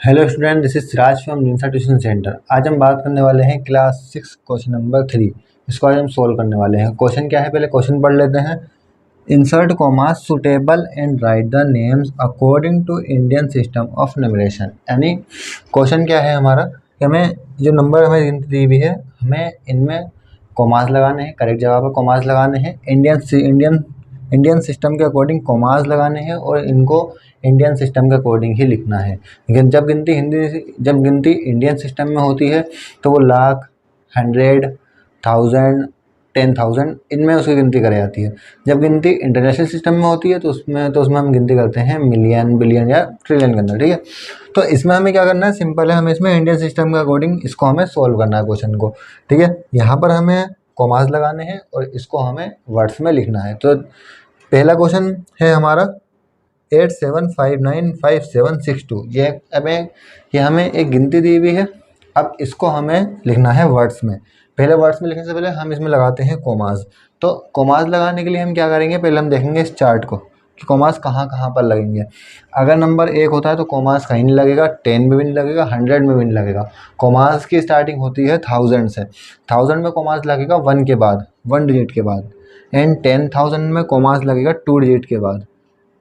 Hello student, this is Siraj from Ninsa tuition centre. आज हम बात करने वाले हैं क्लास 6 क्वेश्चन नंबर 3। इसको आज हम सोल्व करने वाले हैं। क्वेश्चन क्या है, पहले क्वेश्चन पढ़ लेते हैं। Insert comma suitable and write the names according to Indian system of numeration. यानी क्वेश्चन क्या है हमारा कि हमें जो नंबर हमें गिनती दी हुई है, हमें इनमें कॉमास लगाने हैं। करेक्ट जगह पर कॉमास लगाने हैं। इंडियन सिस्टम के अकॉर्डिंग कॉमास लगाने हैं और इनको इंडियन सिस्टम के अकॉर्डिंग ही लिखना है। लेकिन जब गिनती इंडियन सिस्टम में होती है तो वो लाख, 100, 1000, 10,000 इनमें उसकी गिनती करी जाती है। जब गिनती इंटरनेशनल सिस्टम में होती है तो उसमें हम गिनती करते हैं मिलियन, बिलियन या ट्रिलियन के अंदर। ठीक है, तो इसमें हमें क्या करना है, सिंपल है। हमें इसमें इंडियन सिस्टम के अकॉर्डिंग इसको हमें सोल्व करना है क्वेश्चन को। ठीक है, यहाँ पर हमें कॉमास लगाने हैं और इसको हमें वर्ड्स में लिखना है। तो पहला क्वेश्चन है हमारा 87595762। ये हमें एक गिनती दी हुई है। अब इसको हमें लिखना है वर्ड्स में। पहले वर्ड्स में लिखने से पहले हम इसमें लगाते हैं कॉमास। तो कॉमास लगाने के लिए हम क्या करेंगे, पहले हम देखेंगे इस चार्ट को कि कॉमास कहाँ कहाँ पर लगेंगे। अगर नंबर 1 होता है तो कॉमास कहीं नहीं लगेगा, 10 में भी नहीं लगेगा, 100 में भी नहीं लगेगा। कॉमास की स्टार्टिंग होती है 1000 से। 1000 में कॉमास लगेगा 1 के बाद, 1 डिजिट के बाद। एंड 10,000 में कॉमास लगेगा 2 डिजिट के बाद।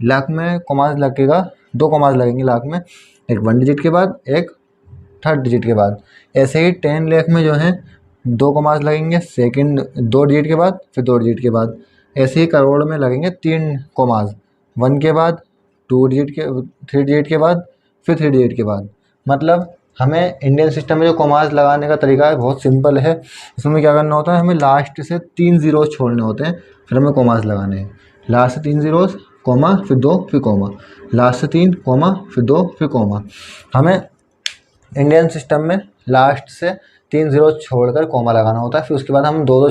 लाख में कॉमास लगेगा, 2 कॉमास लगेंगे लाख में, एक 1 डिजिट के बाद, एक 3rd डिजिट के बाद। ऐसे ही 10 लाख में जो है 2 कॉमास लगेंगे, सेकंड 2 डिजिट के बाद, फिर 2 डिजिट के बाद। ऐसे ही करोड़ में लगेंगे 3 कॉमास, 1 के बाद, 2 डिजिट के, 3 डिजिट के बाद, फिर 3 डिजिट के बाद। मतलब हमें इंडियन सिस्टम में जो कॉमास लगाने का तरीका है बहुत सिंपल है। इसमें क्या करना होता है, हमें लास्ट से 3 जीरोस छोड़ने होते हैं, फिर हमें कॉमास लगाने हैं। लास्ट से 3 जीरोस, कॉमा, फिर 2, फिर कॉमा, लास्ट से 3, कॉमा, फिर 2, फिर कॉमा। हमें इंडियन सिस्टम में लास्ट से 3 जीरो छोड़कर कॉमा लगाना होता है। फिर उसके बाद हम दो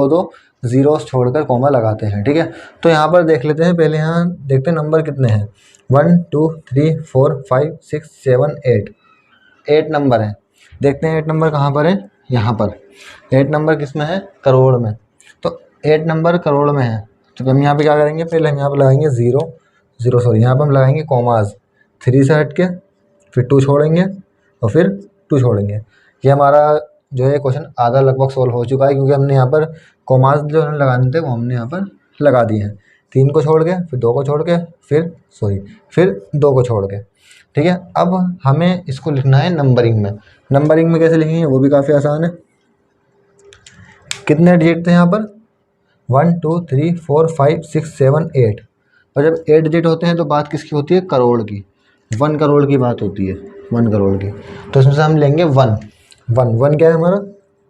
दो जीरोस छोड़कर कॉमा लगाते हैं। ठीक है, तो यहाँ पर देख लेते हैं। पहले यहाँ देखते हैं नंबर कितने हैं। 1 2 3 4 5 6 7 8 नंबर हैं। देखते हैं 8 नंबर कहाँ पर है। यहाँ पर 8 नंबर किस में है, करोड़ में। तो 8 नंबर करोड़ में है तो हम यहाँ पे क्या करेंगे, पहले हम यहाँ पे लगाएंगे यहाँ पे हम लगाएंगे कॉमास 3 से हट के, फिर 2 छोड़ेंगे और फिर 2 छोड़ेंगे। ये हमारा जो है क्वेश्चन आधा लगभग सोल्व हो चुका है, क्योंकि हमने यहाँ पर कॉमास जो हमें लगाने थे वो हमने यहाँ पर लगा दिए हैं। 3 को छोड़ के, फिर 2 को छोड़ के, फिर 2 को छोड़ के। ठीक है, अब हमें इसको लिखना है नंबरिंग में। नंबरिंग में कैसे लिखेंगे वो भी काफ़ी आसान है। कितने डिजिट थे यहाँ पर, 1 2 3 4 5 6 7 8। और जब 8 डिजिट होते हैं तो बात किसकी होती है, करोड़ की। 1 करोड़ की बात होती है, 1 करोड़ की। तो इसमें से हम लेंगे 1 क्या है हमारा,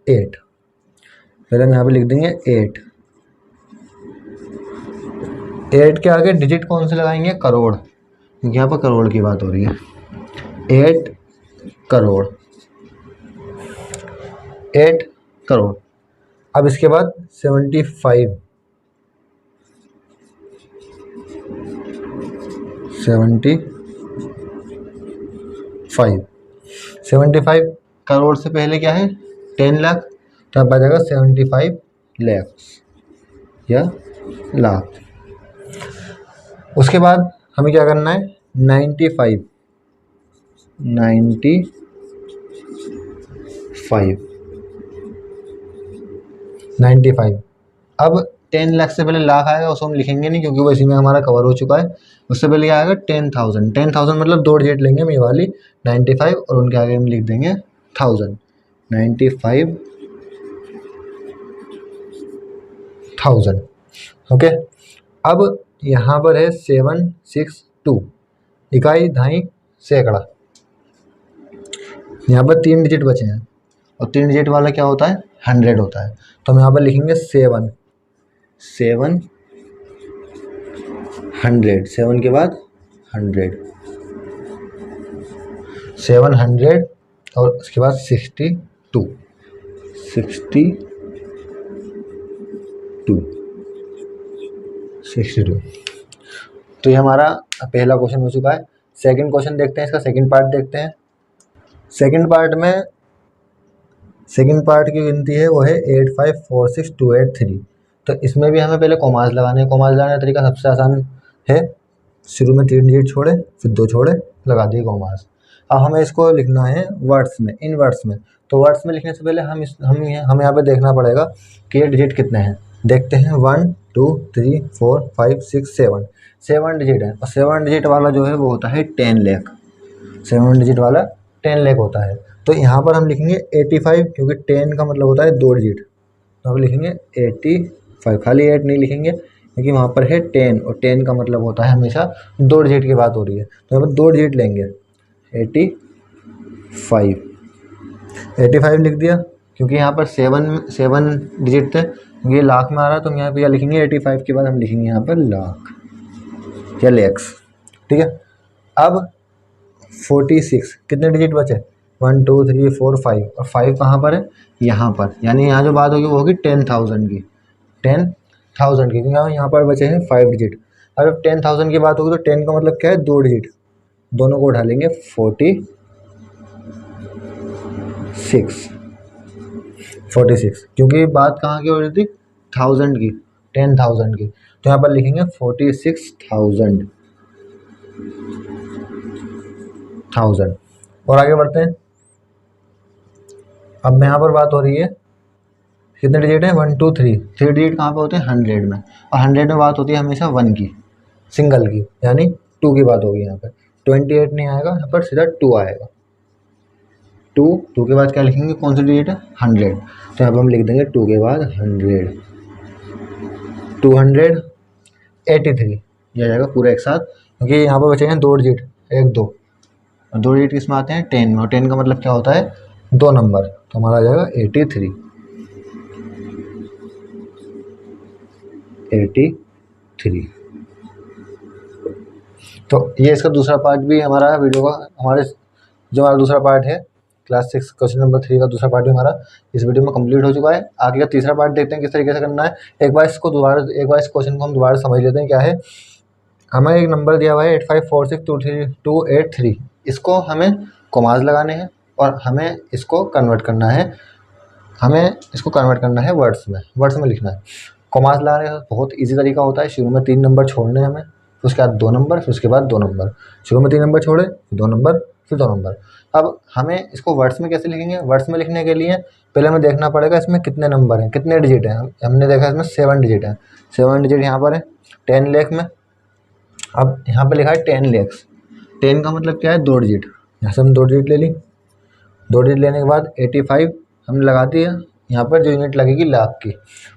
8। पहले हम यहाँ पे लिख देंगे 8 के आगे डिजिट कौन से लगाएंगे, करोड़, क्योंकि यहाँ पर करोड़ की बात हो रही है। 8 करोड़, 8 करोड़। अब इसके बाद 75 करोड़ से पहले क्या है, 10 लाख, तो अब बचेगा 75 लाख या लाख। उसके बाद हमें क्या करना है, 95 अब 10 लाख से पहले लाख आएगा, उसको हम लिखेंगे नहीं क्योंकि वो इसी में हमारा कवर हो चुका है। उससे पहले क्या आएगा, 10,000 मतलब 2 डिजिट लेंगे हम ये वाली 95 और उनके आगे हम लिख देंगे 1000, 95,000। ओके, अब यहाँ पर है 762, इकाई, दहाई, सैकड़ा। यहाँ पर 3 डिजिट बचे हैं और 3 डिजिट वाला क्या होता है, 100 होता है। तो हम यहाँ पर लिखेंगे 7 100, 7 के बाद 100, 700 और उसके बाद 62। तो ये हमारा पहला क्वेश्चन हो चुका है। सेकंड क्वेश्चन देखते हैं, इसका सेकंड पार्ट देखते हैं। सेकंड पार्ट की गिनती है वो है 8546283। तो इसमें भी हमें पहले कॉमास लगाने हैं। कॉमास लगाने का तरीका सबसे आसान है, शुरू में 3 डिजिट छोड़े, फिर 2 छोड़े, लगा दिए कॉमास। अब हमें इसको लिखना है वर्ड्स में, इन वर्ड्स में। तो वर्ड्स में लिखने से पहले हम यहाँ पे देखना पड़ेगा कि ये डिजिट कितने हैं। देखते हैं 1 2 3 4 5 6 7 7 डिजिट है, और 7 डिजिट वाला जो है वो होता है 10 लाख। 7 डिजिट वाला 10 लाख होता है। तो यहाँ पर हम लिखेंगे 85, क्योंकि 10 का मतलब होता है 2 डिजिट, तो हम लिखेंगे 85। खाली 8 नहीं लिखेंगे, क्योंकि वहाँ पर है 10, और 10 का मतलब होता है हमेशा 2 डिजिट की बात हो रही है, तो यहाँ पर 2 डिजिट लेंगे। 85 85 लिख दिया, क्योंकि यहाँ पर 7 डिजिट थे, ये लाख में आ रहा है, तो हम यहाँ पे क्या लिखेंगे 85 के बाद हम लिखेंगे यहाँ पर लाख या लैक्स। ठीक है। अब 46 कितने डिजिट बचे? 1 2 3 4 5, और 5 कहाँ पर है? यहाँ पर, यानी यहाँ जो बात होगी वो होगी 10,000 की, 10,000 की, क्योंकि यहाँ पर बचे हैं 5 डिजिट। अब जब 10,000 की बात होगी तो 10 का मतलब क्या है? 2 डिजिट, दोनों को उठा लेंगे 46, क्योंकि बात कहाँ की हो रही थी? 1000 की, 10,000 की, तो यहाँ पर लिखेंगे 46,000। और आगे बढ़ते हैं। अब यहाँ पर बात हो रही है कितने डिजिट है? 1 2 3 डिजिट कहाँ पे होते हैं? 100 में, और 100 में बात होती है हमेशा 1 की, सिंगल की, यानी 2 की बात होगी। यहाँ पर 28 नहीं आएगा, यहाँ पर सीधा 2 आएगा। 2 के बाद क्या लिखेंगे? कौन सी डिजिट है? 100, तो यहाँ पर हम लिख देंगे 2 के बाद 100, 283 यह जाएगा पूरा एक साथ, क्योंकि यहाँ पर बचे हैं 2 डिजिट, 1 2, और 2 डिजिट किस में आते हैं? 10 में, और 10 का मतलब क्या होता है? 2 नंबर, तो हमारा आ जाएगा 83। तो ये इसका दूसरा पार्ट भी हमारा वीडियो का, जो हमारा दूसरा पार्ट है क्लास 6 क्वेश्चन नंबर 3 का दूसरा पार्ट भी हमारा इस वीडियो में कंप्लीट हो चुका है। आगे का तीसरा पार्ट देखते हैं किस तरीके से करना है। एक बार इस क्वेश्चन को हम दोबारा समझ लेते हैं क्या है। हमें एक नंबर दिया हुआ है 8546232883, इसको हमें कॉमास लगाने हैं, और हमें इसको कन्वर्ट करना है वर्ड्स में लिखना है। कॉमास लगाने का बहुत इजी तरीका होता है। शुरू में 3 नंबर छोड़ने हैं हमें, फिर उसके बाद 2 नंबर, फिर उसके बाद 2 नंबर। शुरू में 3 नंबर छोड़े, फिर 2 नंबर, फिर 2 नंबर। अब हमें इसको वर्ड्स में कैसे लिखेंगे? वर्ड्स में लिखने के लिए पहले हमें देखना पड़ेगा इसमें कितने नंबर हैं, कितने डिजिट हैं। हमने देखा इसमें 7 डिजिट है, 7 डिजिट यहाँ पर है 10 लाख में। अब यहाँ पे लिखा है 10 लैक्स, 10 का मतलब क्या है? 2 डिजिट, यहाँ से हम 2 डिजिट ले ली। 2 डिजिट लेने के बाद 85 हमने लगा दिया, यहाँ पर जो यूनिट लगेगी लाख की।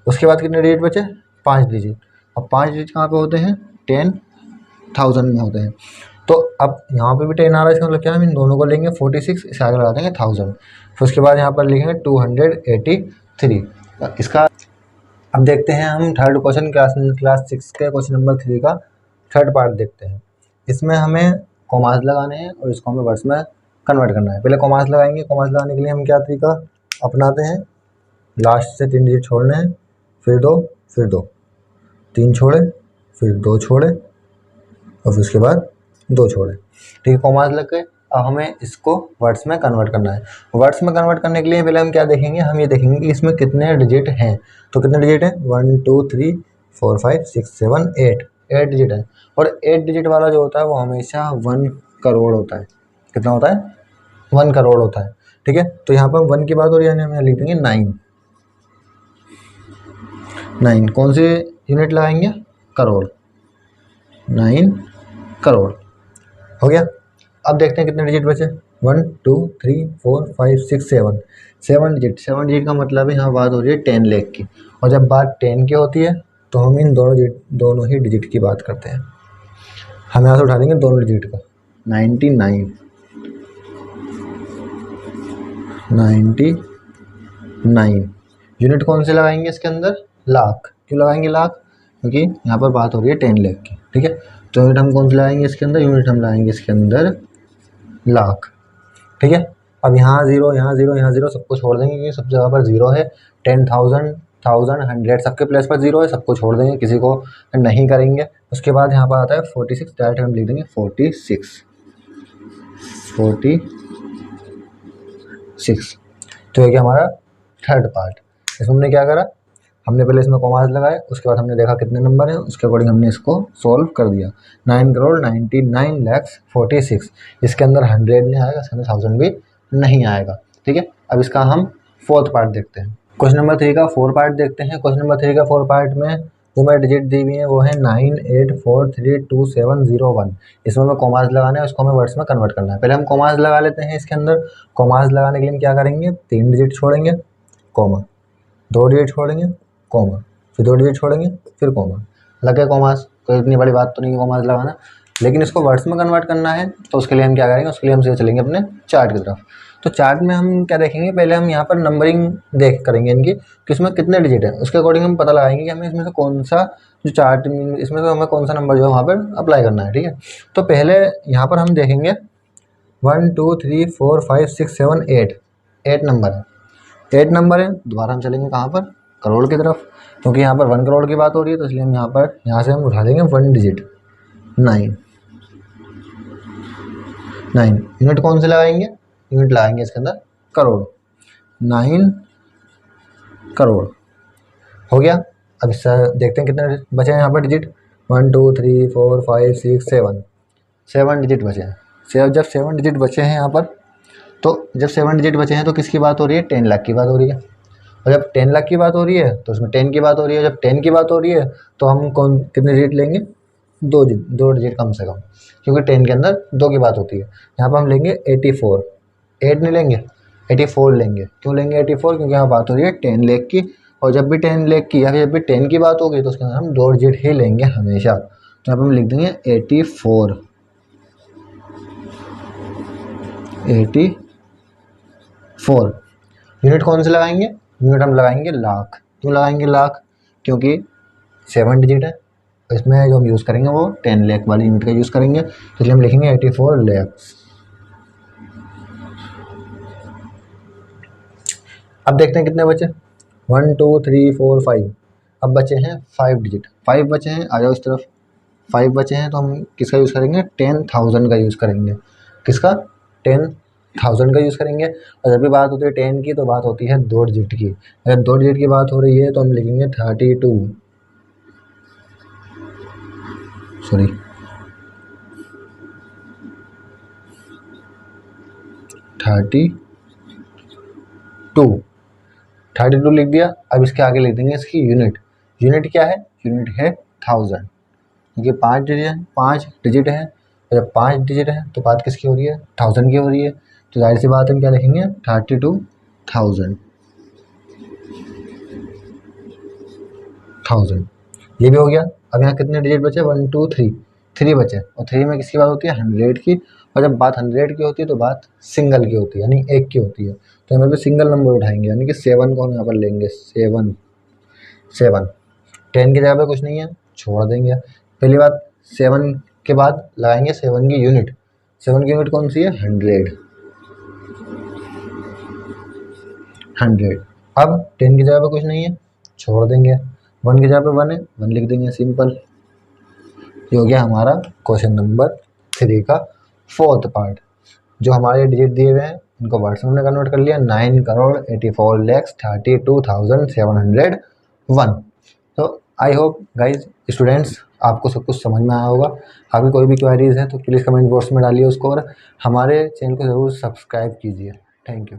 उसके बाद कितने डिजिट बचे? 5 डिजिट। अब 5 डिजिट कहाँ पे होते हैं? 10,000 में होते हैं। तो अब यहाँ पे भी 10 आ रहा है, इसका मतलब क्या है? हम इन दोनों को लेंगे 46, इसे आगे लगा देंगे 1000, फिर उसके बाद यहाँ पर लिखेंगे 283। इसका अब देखते हैं हम थर्ड क्वेश्चन, क्लास 6 के क्वेश्चन नंबर 3 का थर्ड पार्ट देखते हैं। इसमें हमें कॉमास लगाने हैं और इसको हमें वर्ड्स में कन्वर्ट करना है। पहले कॉमास लगाएंगे। कॉमास लगाने के लिए हम क्या तरीका अपनाते हैं? लास्ट से 3 डिजिट छोड़ने हैं, फिर 2, फिर 2, 3 छोड़े, फिर 2 छोड़े, और फिर उसके बाद 2 छोड़े। ठीक है, कॉमास लग गए। अब हमें इसको वर्ड्स में कन्वर्ट करना है। वर्ड्स में कन्वर्ट करने के लिए पहले हम क्या देखेंगे? हम ये देखेंगे कि इसमें कितने डिजिट हैं। तो कितने डिजिट हैं? 1 2 3 4 5 6 7 8 डिजिट है। और 8 डिजिट वाला जो होता है वो हमेशा 1 करोड़ होता है। कितना होता है? 1 करोड़ होता है। ठीक है, तो यहाँ पर 1 की बात हो रही है, हम लिख देंगे 9। कौन से यूनिट लगाएंगे? करोड़, 9 करोड़ हो गया। अब देखते हैं कितने डिजिट बचे। 1 2 3 4 5 6 7 7 डिजिट का मतलब है यहाँ बात हो रही है 10 लाख की। और जब बात 10 की होती है तो हम इन दोनों ही डिजिट की बात करते हैं। हम यहाँ से उठा देंगे दोनों डिजिट का 99 यूनिट कौन से लगाएंगे इसके अंदर? लाख। क्यों लगाएंगे लाख? क्योंकि यहाँ पर बात हो रही है 10 लाख की। ठीक है, तो यूनिट हम कौन से लगाएंगे इसके अंदर? यूनिट हम लगाएंगे इसके अंदर लाख। ठीक है, अब यहाँ 0 यहाँ 0 यहाँ 0 सबको छोड़ देंगे, क्योंकि सब जगह पर 0 है। 10,000 1000 100 सबके प्लेस पर 0 है, सबको छोड़ देंगे, किसी को नहीं करेंगे। उसके बाद यहाँ पर आता है 46, डायरेक्ट हम लिख देंगे 46। तो ये क्या हमारा थर्ड पार्ट। इसमें हमने क्या करा? हमने पहले इसमें कॉमास लगाए, उसके बाद हमने देखा कितने नंबर हैं, उसके अकॉर्डिंग हमने इसको सोल्व कर दिया। 9,99,46। इसके अंदर 100 नहीं आएगा, इसके अंदर 1000 भी नहीं आएगा। ठीक है, अब इसका हम फोर्थ पार्ट देखते हैं। क्वेश्चन नंबर 3 का 4 पार्ट देखते हैं। क्वेश्चन नंबर 3 का 4 पार्ट में जो मेरे डिजिट दी हुई है वो है 98432701। इसमें हमें कॉमास लगाना है, उसको हमें वर्ड्स में कन्वर्ट करना है। पहले हम कॉमास लगा लेते हैं। इसके अंदर कॉमास लगाने के लिए हम क्या करेंगे, 3 डिजिट छोड़ेंगे, कॉमा, 2 डिजिट छोड़ेंगे, कॉमा, फिर 2 डिजिट छोड़ेंगे, फिर कॉमा। लग गया कॉमास, कोई इतनी बड़ी बात तो नहीं है कॉमास लगाना, लेकिन इसको वर्ड्स में कन्वर्ट करना है। तो उसके लिए हम क्या करेंगे, उसके लिए हम सीधे चलेंगे अपने चार्ट की तरफ। तो चार्ट में हम क्या देखेंगे, पहले हम यहाँ पर नंबरिंग देख करेंगे इनकी कि इसमें कितने डिजिट है, उसके अकॉर्डिंग हम पता लगाएंगे कि हमें इसमें से कौन सा जो चार्ट, इसमें से हमें कौन सा नंबर जो है वहाँ पर अप्लाई करना है। ठीक है, तो पहले यहाँ पर हम देखेंगे 1 2 3 4 5 6 7 8 नंबर है, 8 नंबर है। दोबारा हम चलेंगे कहाँ पर, करोड़ की तरफ, क्योंकि यहाँ पर 1 करोड़ की बात हो रही है, तो इसलिए हम यहाँ से हम उठा देंगे 1 डिजिट, 9। यूनिट कौन से लगाएंगे, यूनिट लगाएंगे इसके अंदर करोड़, 9 करोड़ हो गया। अब इससे देखते हैं कितने बचे हैं यहाँ पर डिजिट, 1 2 3 4 5 6 7 डिजिट बचे हैं। जब 7 डिजिट बचे हैं यहाँ पर, तो जब 7 डिजिट बचे हैं तो किसकी बात हो रही है, 10 लाख की बात हो रही है। और जब 10 लाख की बात हो रही है तो उसमें 10 की बात हो रही है। जब 10 की बात हो रही है तो हम कितने डिजिट लेंगे, 2 डिजिट कम से कम, क्योंकि 10 के अंदर 2 की बात होती है। यहाँ पर हम लेंगे 84, 8 नहीं लेंगे, 84 लेंगे। क्यों लेंगे 84, क्योंकि यहाँ बात हो रही है 10 लाख की, और जब भी 10 लाख की या फिर जब भी 10 की बात होगी तो उसके अंदर हम 2 डिजिट ही लेंगे हमेशा। तो यहाँ पर हम लिख देंगे 84। यूनिट कौन से लगाएंगे, यूनिट हम लगाएंगे लाख। क्यों लगाएंगे लाख, क्योंकि 7 डिजिट है, इसमें जो हम यूज़ करेंगे वो 10 लाख वाली यूनिट का यूज़ करेंगे, तो इसलिए हम लिखेंगे 84 लाख। अब देखते हैं कितने बचे, 1 2 3 4 5। अब बचे हैं 5 डिजिट, 5 बचे हैं, आ जाओ इस तरफ। 5 बचे हैं तो हम किसका यूज़ करेंगे, 10,000 का यूज़ करेंगे। किसका, 10,000 का यूज़ करेंगे। और जब भी बात होती है 10 की तो बात होती है 2 डिजिट की। अगर 2 डिजिट की बात हो रही है तो हम लिखेंगे 32, सॉरी 32 लिख दिया। अब इसके आगे लिख देंगे इसकी यूनिट। यूनिट क्या है, यूनिट है 1000, क्योंकि 5 डिजिट है। और जब 5 डिजिट है तो बात किसकी हो रही है, 1000 की हो रही है। तो जाहिर सी बात हम क्या लिखेंगे, 32,000। ये भी हो गया। अब यहाँ कितने डिजिट बचे, 1 2 3 बचे, और 3 में किसकी बात होती है, 100 की। और जब बात 100 की होती है तो बात सिंगल की होती है, यानी एक की होती है। तो यहाँ पे सिंगल नंबर उठाएंगे, यानी कि 7 को हम यहाँ पर लेंगे, 7। 10 की जगह पे कुछ नहीं है, छोड़ देंगे। पहली बात, 7 के बाद लगाएंगे 7 की यूनिट। 7 की यूनिट कौन सी है, 100। अब 10 की जगह पे कुछ नहीं है, छोड़ देंगे। 1 की जगह पे 1 है, 1 लिख देंगे, सिंपल। ये हो गया हमारा क्वेश्चन नंबर 3 का 4th पार्ट। जो हमारे डिजिट दिए हुए हैं उनको वर्ड्स में हमने कन्वर्ट कर लिया, 9,84,32,701। तो आई होप गाइज स्टूडेंट्स आपको सब कुछ समझ में आया होगा। आपकी कोई भी क्वेरीज है तो प्लीज़ कमेंट बॉक्स में डालिए उसको, और हमारे चैनल को ज़रूर सब्सक्राइब कीजिए। Thank you.